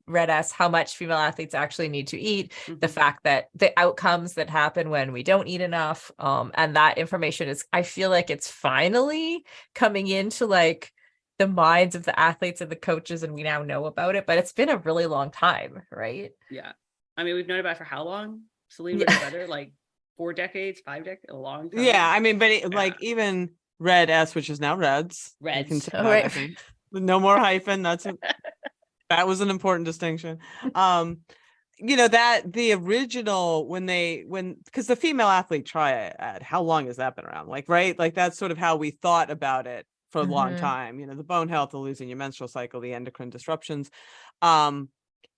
Speaker 1: REDS, how much female athletes actually need to eat, the fact that the outcomes that happen when we don't eat enough, and that information is, I feel like it's finally coming into like the minds of the athletes and the coaches, and we now know about it, but it's been a really long time, right?
Speaker 3: Yeah. I mean, we've known about it for how long? Selene would have better, like 4 decades, 5 decades, a long time.
Speaker 2: Yeah, I mean, but like even REDS, which is now REDS. I think. No more hyphen. That was an important distinction. That the original because the female athlete triad, how long has that been around? Like, right? Like that's sort of how we thought about it for a long time. The bone health, the losing your menstrual cycle, the endocrine disruptions.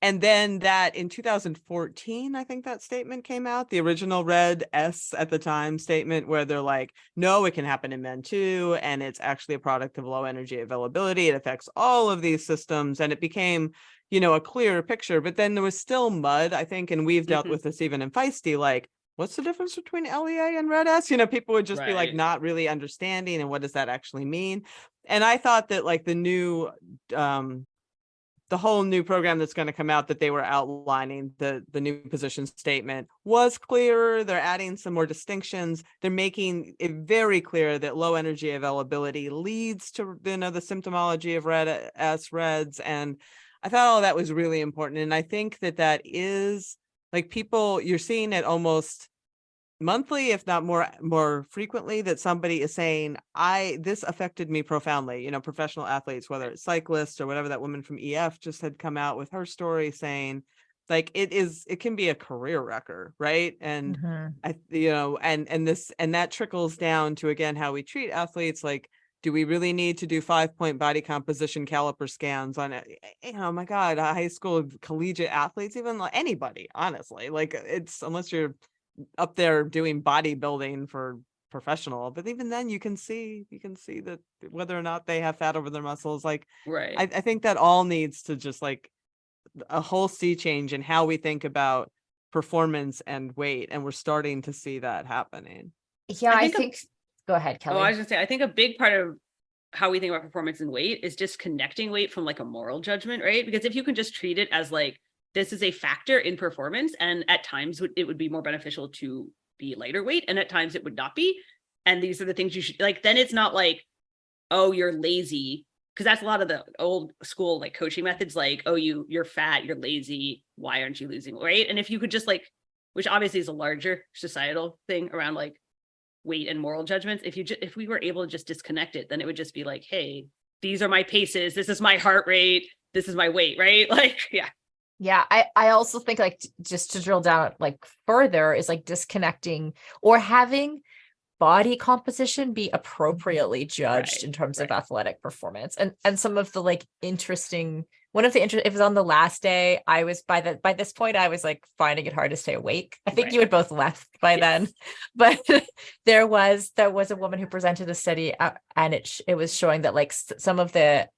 Speaker 2: And then that in 2014, I think that statement came out, the original REDS at the time statement, where they're like, no, it can happen in men too. And it's actually a product of low energy availability. It affects all of these systems. And it became, a clearer picture. But then there was still mud, I think. And we've dealt with this even in Feisty, like, what's the difference between LEA and REDS? People would just be like not really understanding. And what does that actually mean? And I thought that like the whole new program that's going to come out that they were outlining, the new position statement was clearer. They're adding some more distinctions. They're making it very clear that low energy availability leads to the symptomology of REDS. And I thought all that was really important. And I think that is like you're seeing it almost monthly, if not more frequently, that somebody is saying, this affected me profoundly. Professional athletes, whether it's cyclists or whatever, that woman from EF just had come out with her story saying, like, it can be a career wrecker, right? And and that trickles down to, again, how we treat athletes. Like, do we really need to do 5-point body composition caliper scans on it? My God, high school collegiate athletes, even like anybody, honestly, like it's, unless you're up there doing bodybuilding for professional, but even then you can see that whether or not they have fat over their muscles, like,
Speaker 3: right.
Speaker 2: I think that all needs to just like a whole sea change in how we think about performance and weight, and we're starting to see that happening.
Speaker 1: Yeah, I think go ahead, Kelly.
Speaker 3: I was gonna say, I think a big part of how we think about performance and weight is disconnecting weight from like a moral judgment, right? Because if you can just treat it as like, this is a factor in performance, and at times it would be more beneficial to be lighter weight, and at times it would not be. And these are the things you should like, then it's not like, oh, you're lazy because that's a lot of the old school like coaching methods, like, oh, you're fat, you're lazy, why aren't you losing weight? And if you could just like, which obviously is a larger societal thing around like weight and moral judgments, if we were able to just disconnect it, then it would just be like, hey, these are my paces, this is my heart rate, this is my weight, right? Like,
Speaker 1: yeah. I also think like just to drill down like further is like disconnecting or having body composition be appropriately judged in terms of athletic performance. And some of the like interesting, it was on the last day, I was by this point, I was like finding it hard to stay awake. I think you had both left by then, but there was a woman who presented a study and it was showing that like some of the,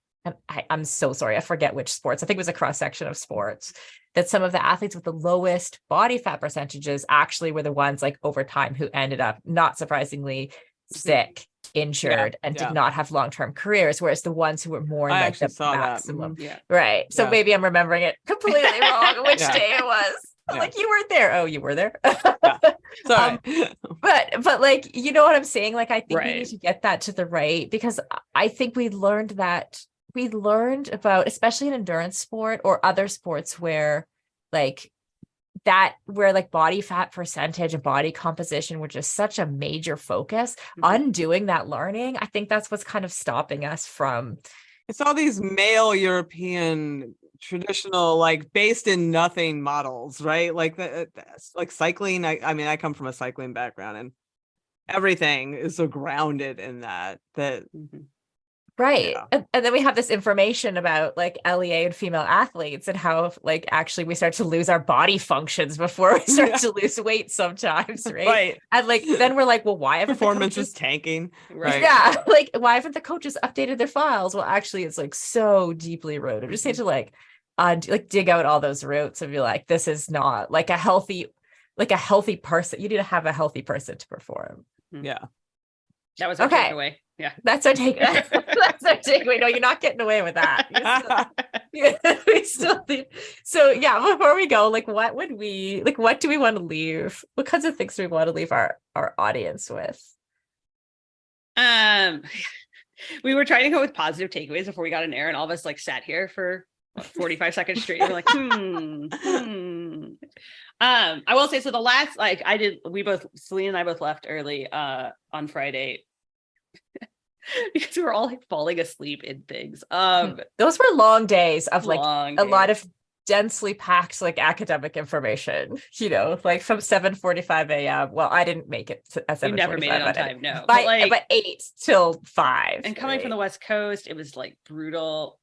Speaker 1: I'm so sorry, I forget which sports, I think it was a cross section of sports, that some of the athletes with the lowest body fat percentages actually were the ones like over time who ended up, not surprisingly, sick, injured, and did not have long-term careers, whereas the ones who were more in like the maximum. Right. So maybe I'm remembering it completely wrong which day it was. Like, you weren't there. Oh, you were there.
Speaker 2: Sorry.
Speaker 1: But like, you know what I'm saying? Like, I think we need to get that to the right, because I think we learned about, especially in endurance sport or other sports where body fat percentage and body composition were just such a major focus, undoing that learning. I think that's what's kind of stopping us from.
Speaker 2: It's all these male European traditional, like based in nothing models, right? Like like cycling. I mean, I come from a cycling background, and everything is so grounded in that.
Speaker 1: Right. Yeah. And then we have this information about like LEA and female athletes and how like actually we start to lose our body functions before we start to lose weight sometimes, right? And like then we're like, well, why haven't
Speaker 2: performance is tanking?
Speaker 1: Right. Yeah. Like, why haven't the coaches updated their files? Well, actually it's like so deeply rooted. We just need to like dig out all those roots and be like, this is not like a healthy person. You need to have a healthy person to perform.
Speaker 2: Yeah.
Speaker 3: That was our takeaway. Yeah.
Speaker 1: That's our takeaway. That's our takeaway. No, you're not getting away with that. We still need. So yeah, before we go, like what do we want to leave? What kinds of things do we want to leave our audience with?
Speaker 3: We were trying to go with positive takeaways before we got an air, and all of us like sat here for 45 seconds straight. And we're like, I will say, so the last, like Selene and I both left early on Friday because we were all like falling asleep in things.
Speaker 1: Those were long days of like a lot of densely packed like academic information, you know, like from 7:45 a.m. Well, I didn't make it at 7:45.
Speaker 3: You never made it on time, no.
Speaker 1: But 8 till 5.
Speaker 3: And coming from the West Coast, it was like brutal.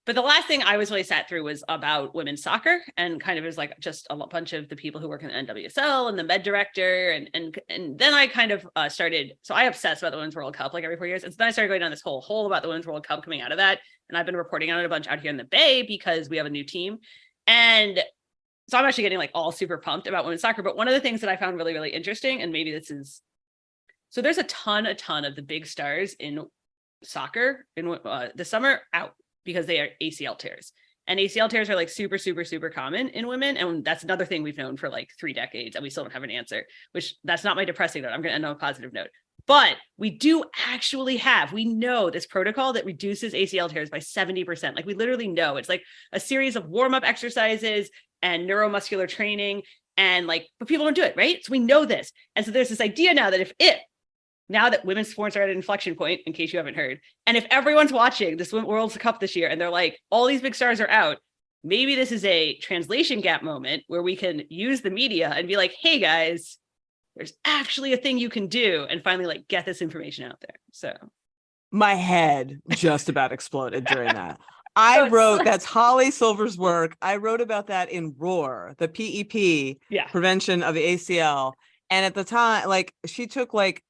Speaker 3: But the last thing I was really sat through was about women's soccer, and kind of was like just a bunch of the people who work in the NWSL and the med director. And then I kind of started, so I obsess about the Women's World Cup like every 4 years. And so then I started going down this whole hole about the Women's World Cup coming out of that. And I've been reporting on it a bunch out here in the Bay because we have a new team. And so I'm actually getting like all super pumped about women's soccer. But one of the things that I found really, really interesting, and maybe this is, so there's a ton of the big stars in soccer in this summer out, because they are ACL tears, and ACL tears are like super, super, super common in women. And that's another thing we've known for like 3 decades, and we still don't have an answer, which that's not my depressing note. I'm going to end on a positive note, but we do actually we know this protocol that reduces ACL tears by 70%. Like we literally know it's like a series of warm-up exercises and neuromuscular training, and like, but people don't do it, right? So we know this. And so there's this idea now that now that women's sports are at an inflection point, in case you haven't heard, and if everyone's watching this World Cup this year and they're like, all these big stars are out, maybe this is a translation gap moment where we can use the media and be like, hey guys, there's actually a thing you can do, and finally like get this information out there. So
Speaker 2: my head just about exploded during that. That's Holly Silver's work. I wrote about that in ROAR, the PEP, prevention of the ACL. And at the time, like she took like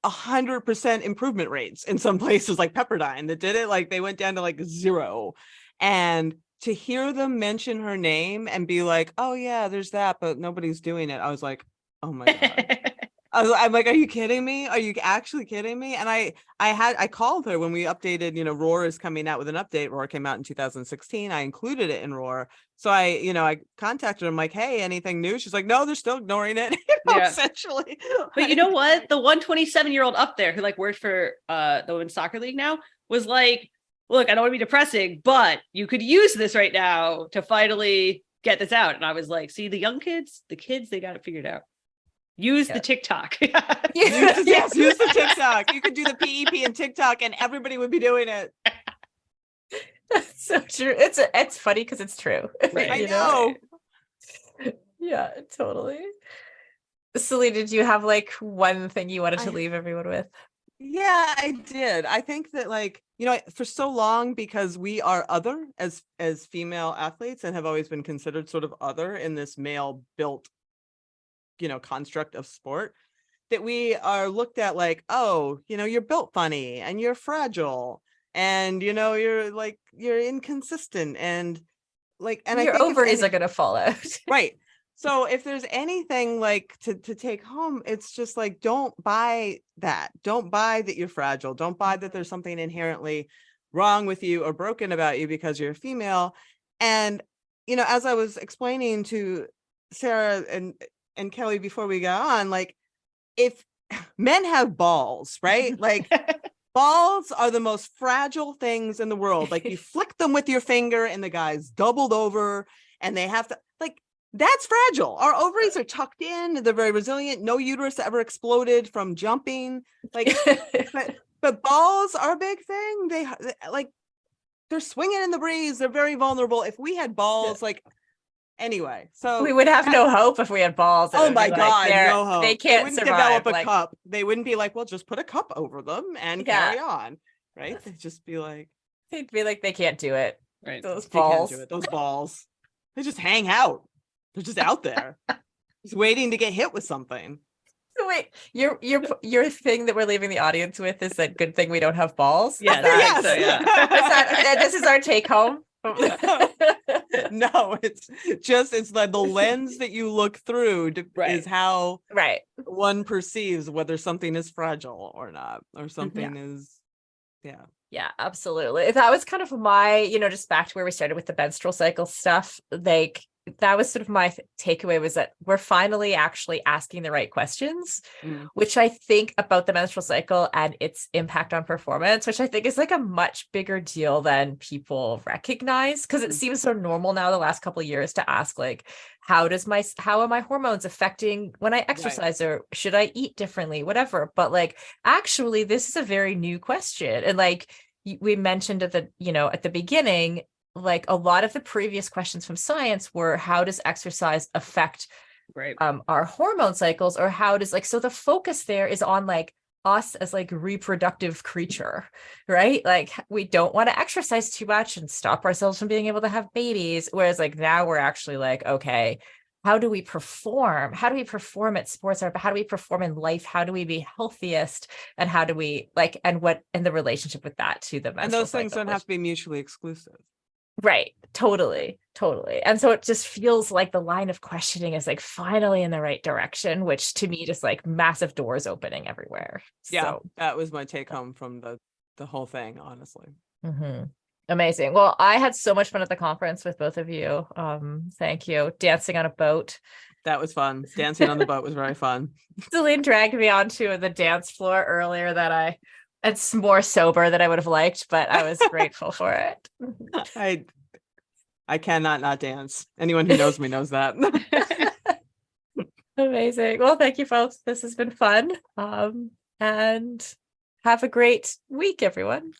Speaker 2: 100% improvement rates in some places, like Pepperdine that did it, like they went down to like 0. And to hear them mention her name and be like, oh yeah, there's that, but nobody's doing it, I was like, oh my god. I'm like, are you kidding me? Are you actually kidding me? And I called her when we updated, ROAR is coming out with an update. ROAR came out in 2016. I included it in ROAR. So I contacted her. I'm like, hey, anything new? She's like, no, they're still ignoring it. Essentially.
Speaker 3: But you know what? The 127-year-old up there who like worked for the Women's Soccer League now was like, look, I don't want to be depressing, but you could use this right now to finally get this out. And I was like, see, the young kids, they got it figured out. Use the TikTok.
Speaker 2: Use the TikTok. You could do the PEP and TikTok and everybody would be doing it.
Speaker 1: That's so true. It's funny because it's true.
Speaker 3: Right.
Speaker 2: I know.
Speaker 1: Yeah, totally. Selene, did you have like one thing you wanted to leave everyone with?
Speaker 2: Yeah, I did. I think that, like, you know, for so long, because we are other as female athletes and have always been considered sort of other in this male built, you know, construct of sport, that we are looked at like, oh, you know, you're built funny and you're fragile and, you know, you're inconsistent and like, and
Speaker 1: your ovaries are going to fall out.
Speaker 2: Right. So if there's anything like to take home, it's just like, don't buy that. Don't buy that you're fragile. Don't buy that there's something inherently wrong with you or broken about you because you're a female. And, you know, as I was explaining to Sarah and Kelly before we got on, like, if men have balls, right? Like balls are the most fragile things in the world. Like you flick them with your finger and the guy's doubled over and they have to, like, that's fragile. Our ovaries are tucked in. They're very resilient. No uterus ever exploded from jumping. Like, but balls are a big thing. They like, they're swinging in the breeze. They're very vulnerable. If we had balls, like, anyway, so
Speaker 1: we would have no hope if we had balls.
Speaker 2: Oh my God,
Speaker 1: no
Speaker 2: hope.
Speaker 1: They can't
Speaker 2: wouldn't
Speaker 1: survive.
Speaker 2: Develop a cup. They wouldn't be like, well, just put a cup over them and carry on. Right? They'd just be like,
Speaker 1: they'd be like, they can't do it.
Speaker 3: Right.
Speaker 1: Those
Speaker 2: they
Speaker 1: balls.
Speaker 2: can't do it. Those balls. They just hang out. They're just out there, just waiting to get hit with something.
Speaker 1: So wait, your thing that we're leaving the audience with is that good thing we don't have balls.
Speaker 3: Yes.
Speaker 2: Yes.
Speaker 3: So, yeah.
Speaker 1: This is our take home.
Speaker 2: No, it's like the lens that you look through is how one perceives whether something is fragile or not, or something is,
Speaker 1: Yeah, absolutely. That was kind of my, you know, just back to where we started with the menstrual cycle stuff. Like, that was sort of my takeaway, was that we're finally actually asking the right questions, which I think about the menstrual cycle and its impact on performance, which I think is like a much bigger deal than people recognize, because it seems so normal now the last couple of years to ask, like, how are my hormones affecting when I exercise, or should I eat differently, whatever. But like, actually, this is a very new question. And like we mentioned at the beginning, like a lot of the previous questions from science were, how does exercise affect our hormone cycles, or how does, like, so the focus there is on like us as like reproductive creature, right? Like, we don't want to exercise too much and stop ourselves from being able to have babies. Whereas like now we're actually like, okay, how do we perform? How do we perform at sports? Or how do we perform in life? How do we be healthiest? And how do we like, and the relationship with that to the menstrual
Speaker 2: and those things
Speaker 1: cycle,
Speaker 2: don't have to be mutually exclusive.
Speaker 1: Right. Totally. And so it just feels like the line of questioning is like finally in the right direction, which to me just like massive doors opening everywhere.
Speaker 2: Yeah,
Speaker 1: so
Speaker 2: that was my take home from the whole thing, honestly.
Speaker 1: Amazing. Well, I had so much fun at the conference with both of you. Thank you. Dancing on a boat.
Speaker 2: That was fun. Dancing on the boat was very fun.
Speaker 1: Selene dragged me onto the dance floor earlier that it's more sober than I would have liked, but I was grateful for it.
Speaker 2: I cannot not dance. Anyone who knows me knows that.
Speaker 1: Amazing. Well, thank you, folks. This has been fun. And have a great week, everyone.